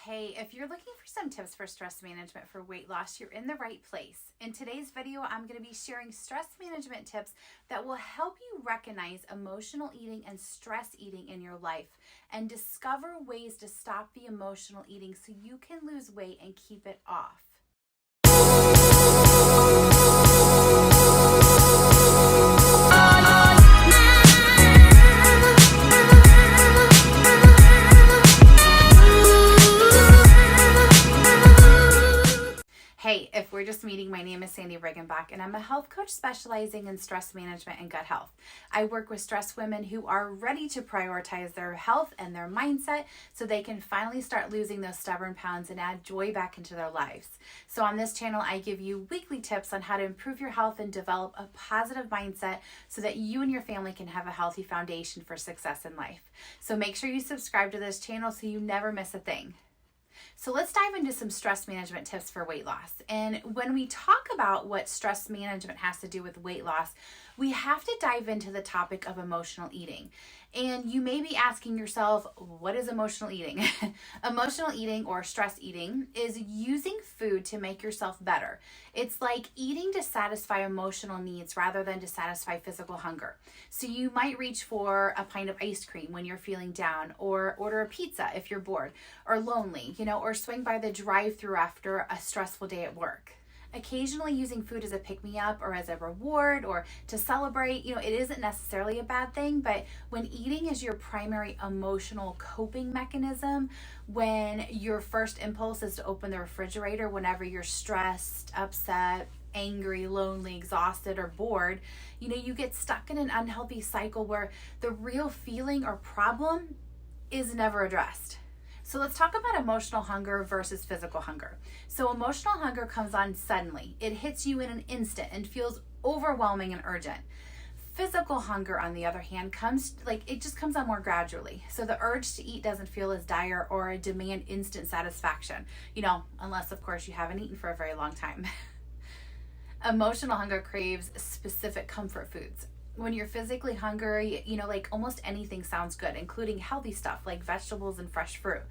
Hey, if you're looking for some tips for stress management for weight loss, you're in the right place. In today's video, I'm going to be sharing stress management tips that will help you recognize emotional eating and stress eating in your life and discover ways to stop the emotional eating so you can lose weight and keep it off. Hey, if we're just meeting, my name is Riggenbach, and I'm a health coach specializing in stress management and gut health. I work with stressed women who are ready to prioritize their health and their mindset so they can finally start losing those stubborn pounds and add joy back into their lives. So on this channel, I give you weekly tips on how to improve your health and develop a positive mindset so that you and your family can have a healthy foundation for success in life. So make sure you subscribe to this channel so you never miss a thing. So let's dive into some stress management tips for weight loss. And when we talk about what stress management has to do with weight loss, we have to dive into the topic of emotional eating. And you may be asking yourself, what is emotional eating? Emotional eating or stress eating is using food to make yourself better. It's like eating to satisfy emotional needs rather than to satisfy physical hunger. So you might reach for a pint of ice cream when you're feeling down, or order a pizza if you're bored or lonely, or swing by the drive-thru after a stressful day at work. Occasionally using food as a pick-me-up or as a reward or to celebrate, it isn't necessarily a bad thing, but when eating is your primary emotional coping mechanism, when your first impulse is to open the refrigerator whenever you're stressed, upset, angry, lonely, exhausted, or bored, you get stuck in an unhealthy cycle where the real feeling or problem is never addressed. So let's talk about emotional hunger versus physical hunger. So emotional hunger comes on suddenly. It hits you in an instant and feels overwhelming and urgent. Physical hunger, on the other hand, comes on more gradually. So the urge to eat doesn't feel as dire or demand instant satisfaction, unless of course you haven't eaten for a very long time. Emotional hunger craves specific comfort foods. When you're physically hungry, almost anything sounds good, including healthy stuff like vegetables and fresh fruit.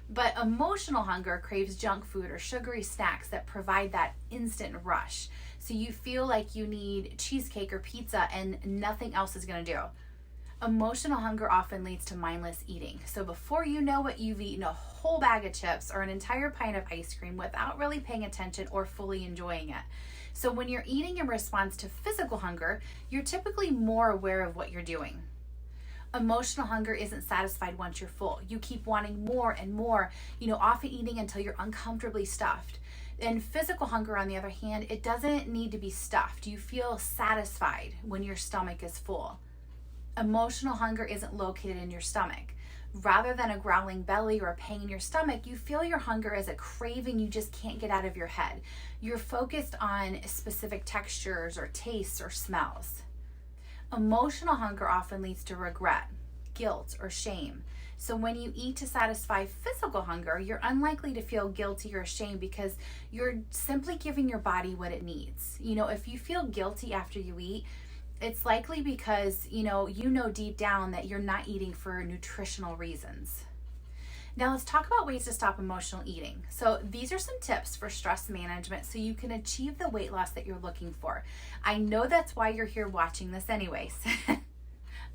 But emotional hunger craves junk food or sugary snacks that provide that instant rush. So you feel like you need cheesecake or pizza and nothing else is going to do. Emotional hunger often leads to mindless eating. So before you know it, you've eaten a whole bag of chips or an entire pint of ice cream without really paying attention or fully enjoying it. So when you're eating in response to physical hunger, you're typically more aware of what you're doing. Emotional hunger isn't satisfied once you're full. You keep wanting more and more, often eating until you're uncomfortably stuffed. And physical hunger, on the other hand, it doesn't need to be stuffed. You feel satisfied when your stomach is full. Emotional hunger isn't located in your stomach. Rather than a growling belly or a pain in your stomach, you feel your hunger as a craving you just can't get out of your head. You're focused on specific textures or tastes or smells. Emotional hunger often leads to regret, guilt, or shame. So when you eat to satisfy physical hunger, you're unlikely to feel guilty or ashamed because you're simply giving your body what it needs. If you feel guilty after you eat, it's likely because, you know deep down that you're not eating for nutritional reasons. Now let's talk about ways to stop emotional eating. So these are some tips for stress management so you can achieve the weight loss that you're looking for. I know that's why you're here watching this anyways.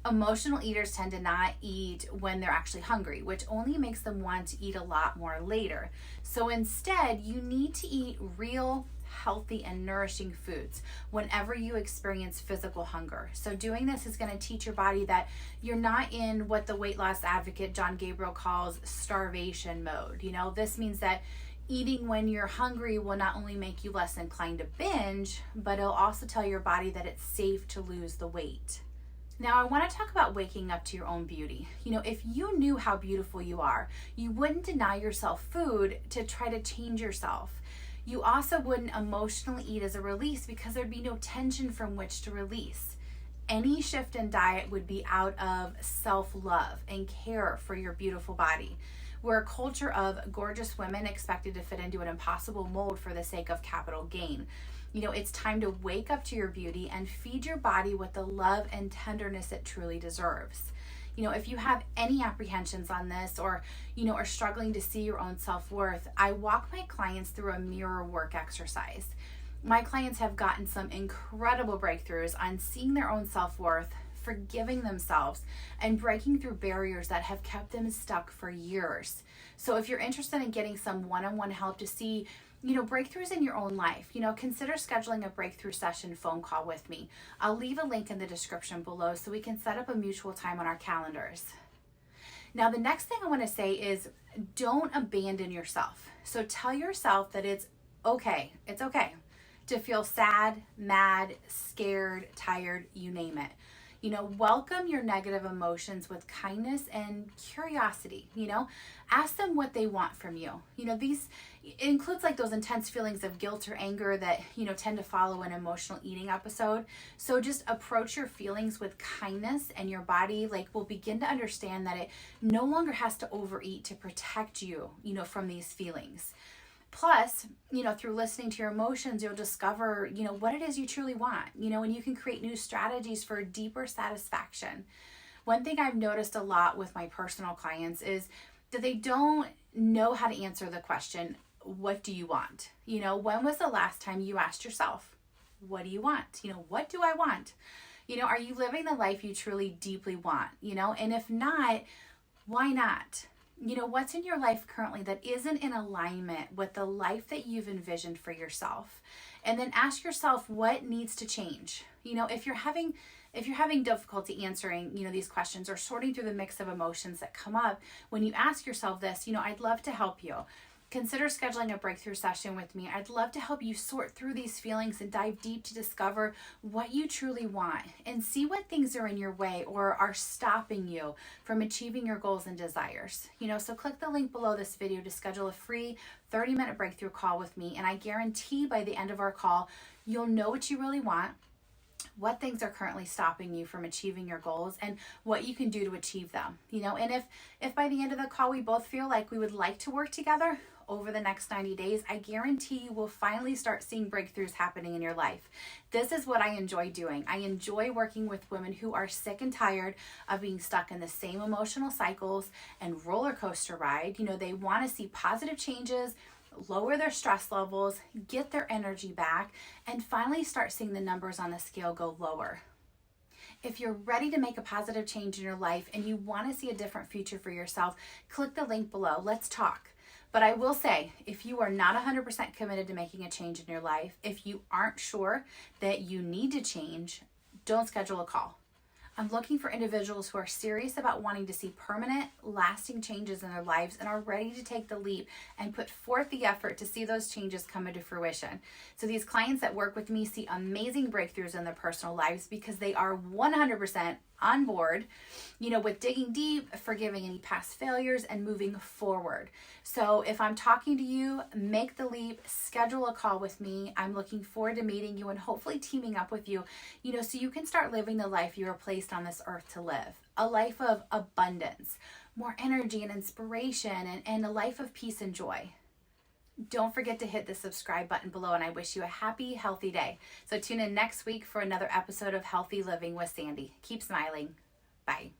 Emotional eaters tend to not eat when they're actually hungry, which only makes them want to eat a lot more later. So instead, you need to eat real, healthy, and nourishing foods whenever you experience physical hunger. So doing this is going to teach your body that you're not in what the weight loss advocate John Gabriel calls starvation mode. This means that eating when you're hungry will not only make you less inclined to binge, but it'll also tell your body that it's safe to lose the weight. Now, I want to talk about waking up to your own beauty. If you knew how beautiful you are, you wouldn't deny yourself food to try to change yourself. You also wouldn't emotionally eat as a release because there'd be no tension from which to release. Any shift in diet would be out of self-love and care for your beautiful body. We're a culture of gorgeous women expected to fit into an impossible mold for the sake of capital gain. It's time to wake up to your beauty and feed your body with the love and tenderness it truly deserves. If you have any apprehensions on this, or are struggling to see your own self-worth, I walk my clients through a mirror work exercise. My clients have gotten some incredible breakthroughs on seeing their own self-worth, forgiving themselves, and breaking through barriers that have kept them stuck for years. So if you're interested in getting some one-on-one help to see breakthroughs in your own life, consider scheduling a breakthrough session phone call with me. I'll leave a link in the description below so we can set up a mutual time on our calendars. Now, the next thing I want to say is don't abandon yourself. So tell yourself that it's okay to feel sad, mad, scared, tired, you name it. Welcome your negative emotions with kindness and curiosity. Ask them what they want from you. These, it includes like those intense feelings of guilt or anger that, tend to follow an emotional eating episode. So just approach your feelings with kindness, and your body will begin to understand that it no longer has to overeat to protect you, from these feelings. Plus, through listening to your emotions, you'll discover, what it is you truly want, and you can create new strategies for deeper satisfaction. One thing I've noticed a lot with my personal clients is that they don't know how to answer the question, what do you want? When was the last time you asked yourself, what do you want? What do I want? Are you living the life you truly deeply want? And if not, why not? What's in your life currently that isn't in alignment with the life that you've envisioned for yourself? And then ask yourself what needs to change. If you're having difficulty answering, these questions, or sorting through the mix of emotions that come up when you ask yourself this, I'd love to help you. Consider scheduling a breakthrough session with me. I'd love to help you sort through these feelings and dive deep to discover what you truly want and see what things are in your way or are stopping you from achieving your goals and desires. So click the link below this video to schedule a free 30-minute breakthrough call with me, and I guarantee by the end of our call, you'll know what you really want, what things are currently stopping you from achieving your goals, and what you can do to achieve them. And if by the end of the call we both feel like we would like to work together over the next 90 days, I guarantee you will finally start seeing breakthroughs happening in your life. This is what I enjoy doing. I enjoy working with women who are sick and tired of being stuck in the same emotional cycles and roller coaster ride. They want to see positive changes, lower their stress levels, get their energy back, and finally start seeing the numbers on the scale go lower. If you're ready to make a positive change in your life and you want to see a different future for yourself, click the link below. Let's talk. But I will say, if you are not 100% committed to making a change in your life, if you aren't sure that you need to change, don't schedule a call. I'm looking for individuals who are serious about wanting to see permanent, lasting changes in their lives and are ready to take the leap and put forth the effort to see those changes come into fruition. So these clients that work with me see amazing breakthroughs in their personal lives because they are 100% on board, with digging deep, forgiving any past failures, and moving forward. So if I'm talking to you, make the leap, schedule a call with me. I'm looking forward to meeting you and hopefully teaming up with you, so you can start living the life you were placed on this earth to live. A life of abundance, more energy and inspiration, and a life of peace and joy. Don't forget to hit the subscribe button below, and I wish you a happy, healthy day. So tune in next week for another episode of Healthy Living with Sandy. Keep smiling. Bye.